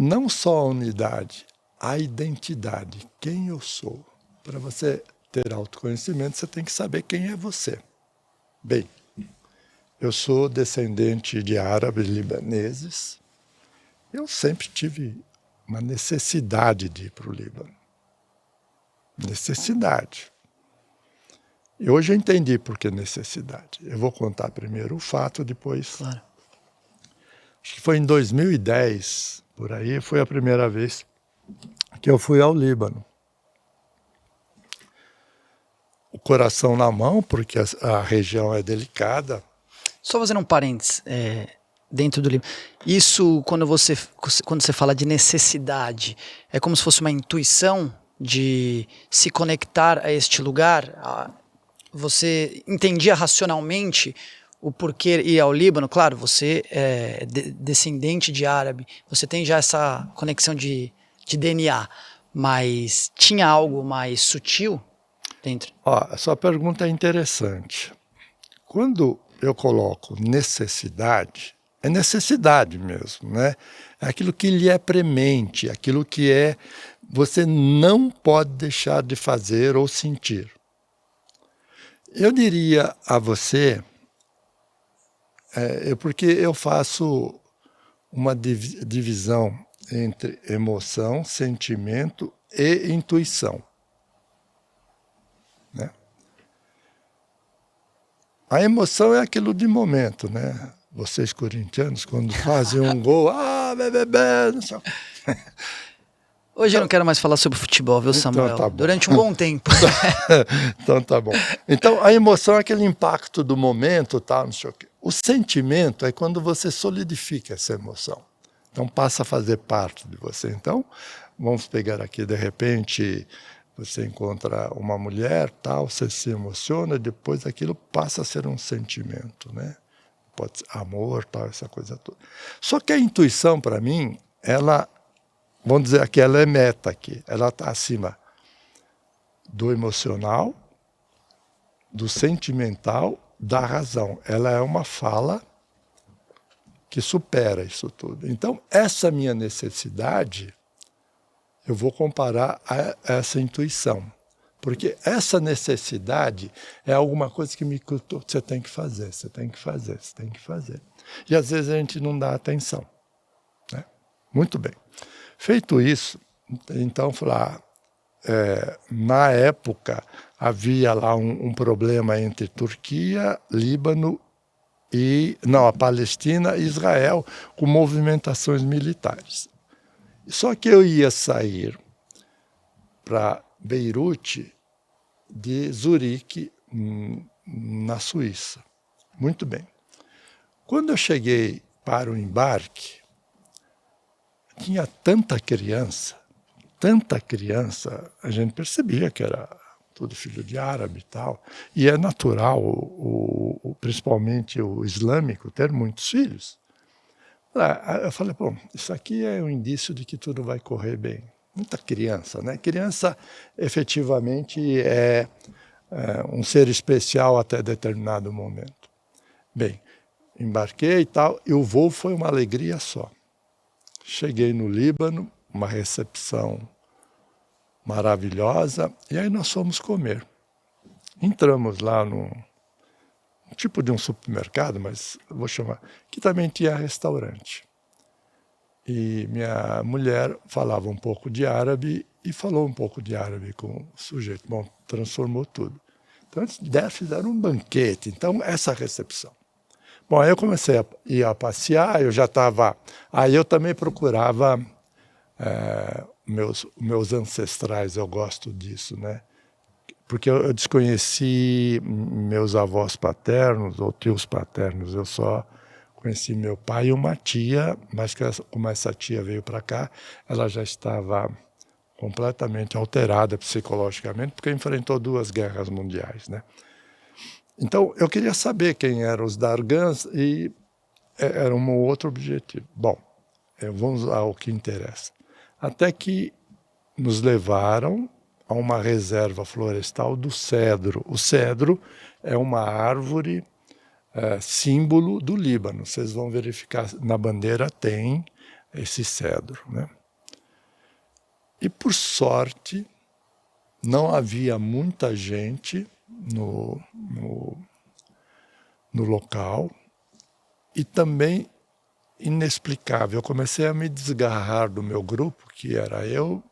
não só a unidade, a identidade, quem eu sou. Para você ter autoconhecimento, você tem que saber quem é você. Bem, eu sou descendente de árabes libaneses. Eu sempre tive uma necessidade de ir para o Líbano. Necessidade. E hoje eu entendi por que necessidade. Eu vou contar primeiro o fato, depois... Claro. Acho que foi em 2010, por aí, foi a primeira vez que eu fui ao Líbano. O coração na mão, porque a região é delicada. Só fazendo um parênteses, dentro do livro. Isso, quando você fala de necessidade, é como se fosse uma intuição de se conectar a este lugar? Você entendia racionalmente o porquê ir ao Líbano? Claro, você é descendente de árabe, você tem já essa conexão de DNA, mas tinha algo mais sutil dentro? A sua pergunta é interessante. Quando eu coloco necessidade, é necessidade mesmo, né? É aquilo que lhe é premente, aquilo que você não pode deixar de fazer ou sentir. Eu diria a você, porque eu faço uma divisão entre emoção, sentimento e intuição. Né? A emoção é aquilo de momento, né? Vocês corintianos, quando fazem um gol, bebê, não sei. Hoje eu não quero mais falar sobre futebol, viu, Samuel? Então, tá bom. Durante um bom tempo. Então tá bom. Então a emoção é aquele impacto do momento, tal, não sei o quê. O sentimento é quando você solidifica essa emoção. Então passa a fazer parte de você. Então, vamos pegar aqui, de repente, você encontra uma mulher, tal, você se emociona, depois aquilo passa a ser um sentimento, né? Pode ser amor, tal, essa coisa toda. Só que a intuição, para mim, ela, vamos dizer que ela é meta aqui, ela está acima do emocional, do sentimental, da razão. Ela é uma fala que supera isso tudo. Então, essa minha necessidade, eu vou comparar a essa intuição. Porque essa necessidade é alguma coisa que me cutou. Você tem que fazer, você tem que fazer, você tem que fazer. E às vezes a gente não dá atenção. Né? Muito bem. Feito isso, então, falar, na época, havia lá um problema entre Turquia, Líbano a Palestina e Israel, com movimentações militares. Só que eu ia sair para Beirute de Zurique, na Suíça. Muito bem. Quando eu cheguei para o embarque, tinha tanta criança, a gente percebia que era tudo filho de árabe e tal, e é natural, principalmente o islâmico, ter muitos filhos. Eu falei, bom, isso aqui é um indício de que tudo vai correr bem. Muita criança, né? Criança, efetivamente, é um ser especial até determinado momento. Bem, embarquei e tal, e o voo foi uma alegria só. Cheguei no Líbano, uma recepção maravilhosa, e aí nós fomos comer. Entramos lá num tipo de um supermercado, mas eu vou chamar, que também tinha restaurante. E minha mulher falava um pouco de árabe e falou um pouco de árabe com o sujeito. Bom, transformou tudo. Então, antes de fizeram um banquete. Então, essa recepção. Bom, aí eu comecei a ir a passear, eu já estava... Aí eu também procurava meus ancestrais, eu gosto disso, né? Porque eu desconheci meus avós paternos ou tios paternos, eu só conheci meu pai e uma tia, mas como essa tia veio para cá, ela já estava completamente alterada psicologicamente, porque enfrentou 2 guerras mundiais, né? Então, eu queria saber quem eram os Dargans e era um outro objetivo. Bom, vamos ao que interessa. Até que nos levaram a uma reserva florestal do cedro. O cedro é uma árvore símbolo do Líbano. Vocês vão verificar, na bandeira tem esse cedro, né? E por sorte, não havia muita gente no local e também inexplicável. Eu comecei a me desgarrar do meu grupo, que era eu,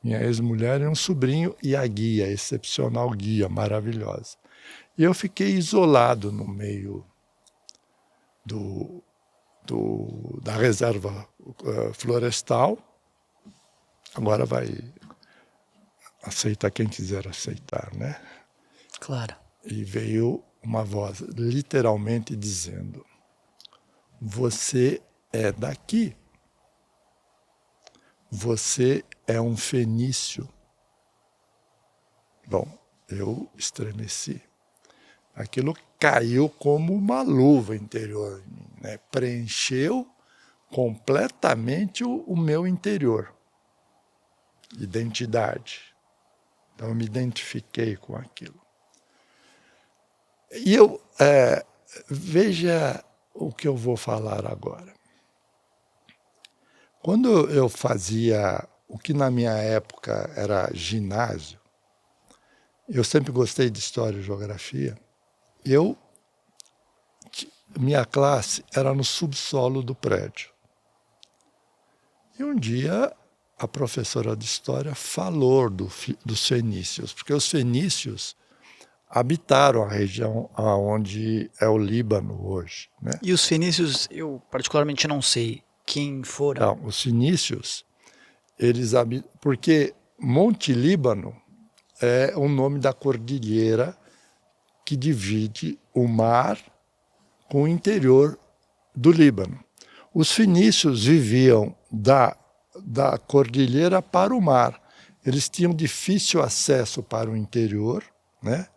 minha ex-mulher e um sobrinho, e a guia, a excepcional guia, maravilhosa. E eu fiquei isolado no meio da reserva florestal. Agora vai aceitar quem quiser aceitar, né? Claro. E veio uma voz literalmente dizendo: você é daqui. Você é um fenício. Bom, eu estremeci. Aquilo caiu como uma luva interior em mim, né? Preencheu completamente o meu interior. Identidade. Então eu me identifiquei com aquilo. E veja o que eu vou falar agora. Quando eu fazia o que na minha época era ginásio, eu sempre gostei de história e geografia, minha classe era no subsolo do prédio. E um dia a professora de história falou dos fenícios, porque os fenícios habitaram a região onde é o Líbano hoje, né? E os fenícios, eu particularmente não sei quem foram. Não, os fenícios, eles habitam, porque Monte Líbano é o nome da cordilheira que divide o mar com o interior do Líbano. Os fenícios viviam da cordilheira para o mar. Eles tinham difícil acesso para o interior, né?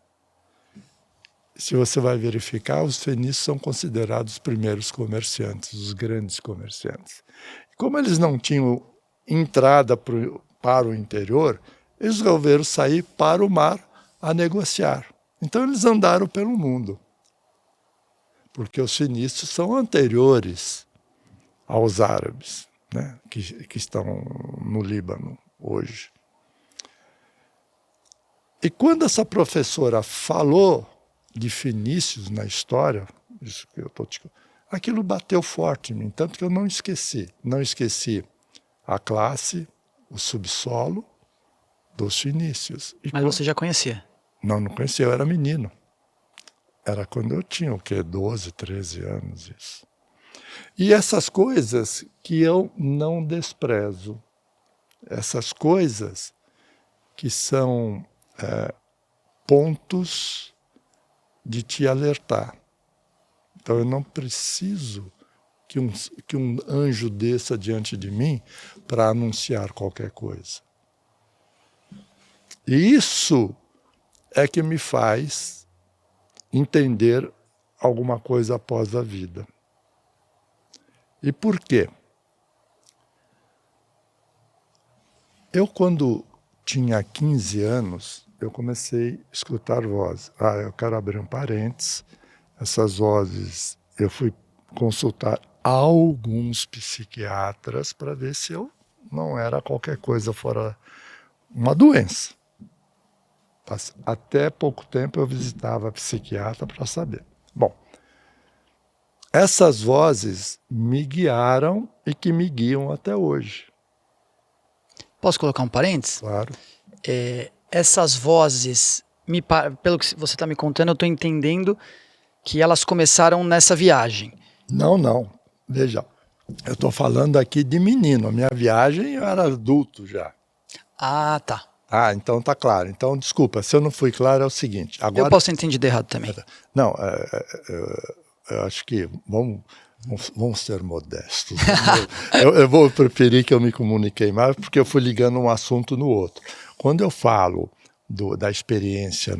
Se você vai verificar, os fenícios são considerados os primeiros comerciantes, os grandes comerciantes. Como eles não tinham entrada para o interior, eles resolveram sair para o mar a negociar. Então eles andaram pelo mundo, porque os fenícios são anteriores aos árabes, né, que estão no Líbano hoje. E quando essa professora falou de fenícios na história, isso que eu tô aquilo bateu forte em mim, tanto que eu não esqueci. Não esqueci a classe, o subsolo dos fenícios. Mas você já conhecia? Não conhecia, eu era menino. Era quando eu tinha, 12, 13 anos, isso. E essas coisas que eu não desprezo, essas coisas que são pontos de te alertar. Então eu não preciso que um anjo desça diante de mim para anunciar qualquer coisa. E isso é que me faz entender alguma coisa após a vida. E por quê? Eu, quando tinha 15 anos, eu comecei a escutar vozes. Eu quero abrir um parênteses. Essas vozes, eu fui consultar alguns psiquiatras para ver se eu não era qualquer coisa fora uma doença. Até pouco tempo eu visitava a psiquiatra para saber. Bom, essas vozes me guiaram e que me guiam até hoje. Posso colocar um parênteses? Claro. Essas vozes, pelo que você está me contando, eu estou entendendo que elas começaram nessa viagem. Não. Veja, eu estou falando aqui de menino. A minha viagem eu era adulto já. Ah, tá. Então tá claro. Então, desculpa, se eu não fui claro, é o seguinte. Agora, eu posso ter entendido errado também. Não, eu acho que vamos ser modestos. Eu vou preferir que eu me comuniquei mais, porque eu fui ligando um assunto no outro. Quando eu falo da experiência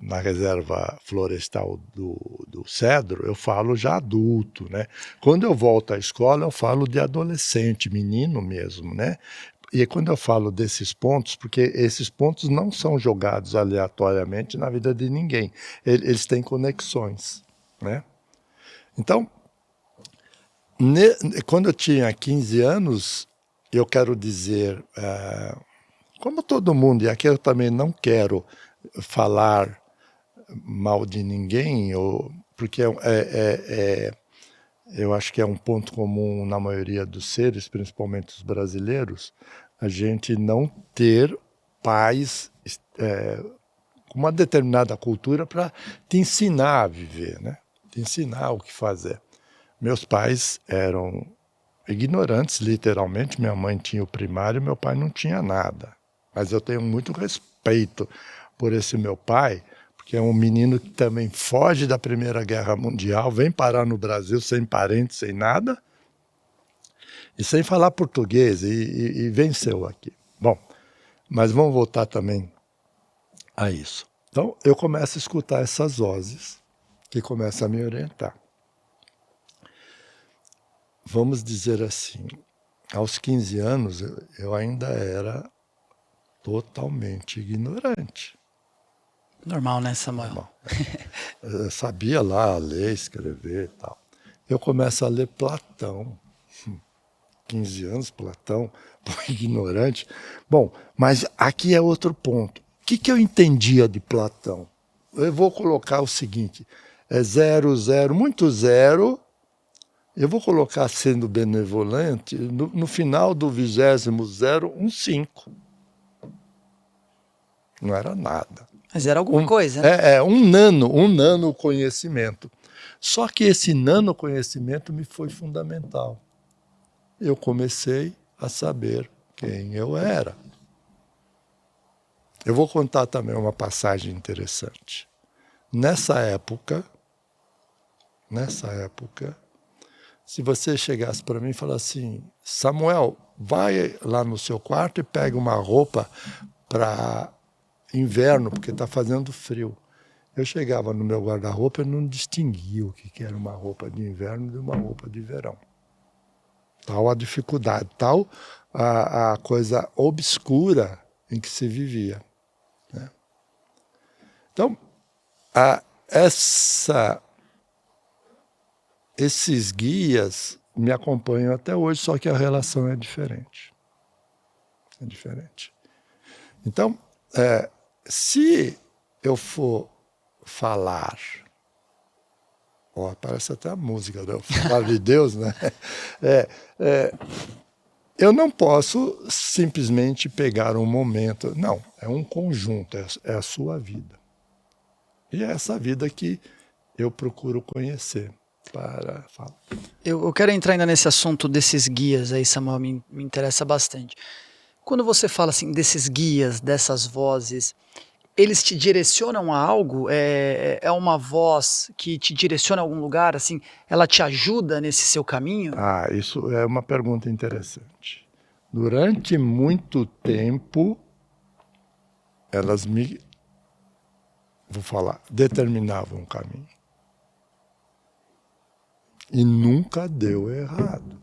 na reserva florestal do Cedro, eu falo já adulto, né? Quando eu volto à escola, eu falo de adolescente, menino mesmo, né? E quando eu falo desses pontos, porque esses pontos não são jogados aleatoriamente na vida de ninguém, eles têm conexões, né? Então, Quando eu tinha 15 anos, eu quero dizer, como todo mundo, e aqui eu também não quero falar mal de ninguém, porque eu acho que é um ponto comum na maioria dos seres, principalmente os brasileiros, a gente não ter pais com uma determinada cultura para te ensinar a viver, né? Te ensinar o que fazer. Meus pais eram ignorantes, literalmente. Minha mãe tinha o primário, meu pai não tinha nada. Mas eu tenho muito respeito por esse meu pai, porque é um menino que também foge da Primeira Guerra Mundial, vem parar no Brasil sem parentes, sem nada, e sem falar português, e venceu aqui. Bom, mas vamos voltar também a isso. Então, eu começo a escutar essas vozes que começam a me orientar. Vamos dizer assim, aos 15 anos, eu ainda era totalmente ignorante. Normal, né, Samuel? Normal. Eu sabia lá ler, escrever e tal. Eu começo a ler Platão. 15 anos, Platão, ignorante. Bom, mas aqui é outro ponto. O que eu entendia de Platão? Eu vou colocar o seguinte, é 0, 0, muito zero. Eu vou colocar, sendo benevolente, no final do 20º, um 5. Não era nada. Mas era alguma coisa, né? Um nano conhecimento. Só que esse nano conhecimento me foi fundamental. Eu comecei a saber quem eu era. Eu vou contar também uma passagem interessante. Nessa época, se você chegasse para mim e falasse assim, Samuel, vai lá no seu quarto e pega uma roupa para inverno, porque está fazendo frio. Eu chegava no meu guarda-roupa e não distinguia o que era uma roupa de inverno de uma roupa de verão. Tal a dificuldade, tal a coisa obscura em que se vivia. Né? Então, esses guias me acompanham até hoje, só que a relação é diferente. É diferente. Então, se eu for falar, parece até a música, né? Falar de Deus, né? Eu não posso simplesmente pegar um momento. Não, é um conjunto, é a sua vida. E é essa vida que eu procuro conhecer para falar. Eu quero entrar ainda nesse assunto desses guias aí, Samuel, me interessa bastante. Quando você fala assim desses guias, dessas vozes, eles te direcionam a algo? É uma voz que te direciona a algum lugar? Assim, ela te ajuda nesse seu caminho? Isso é uma pergunta interessante. Durante muito tempo, elas determinavam o caminho. E nunca deu errado.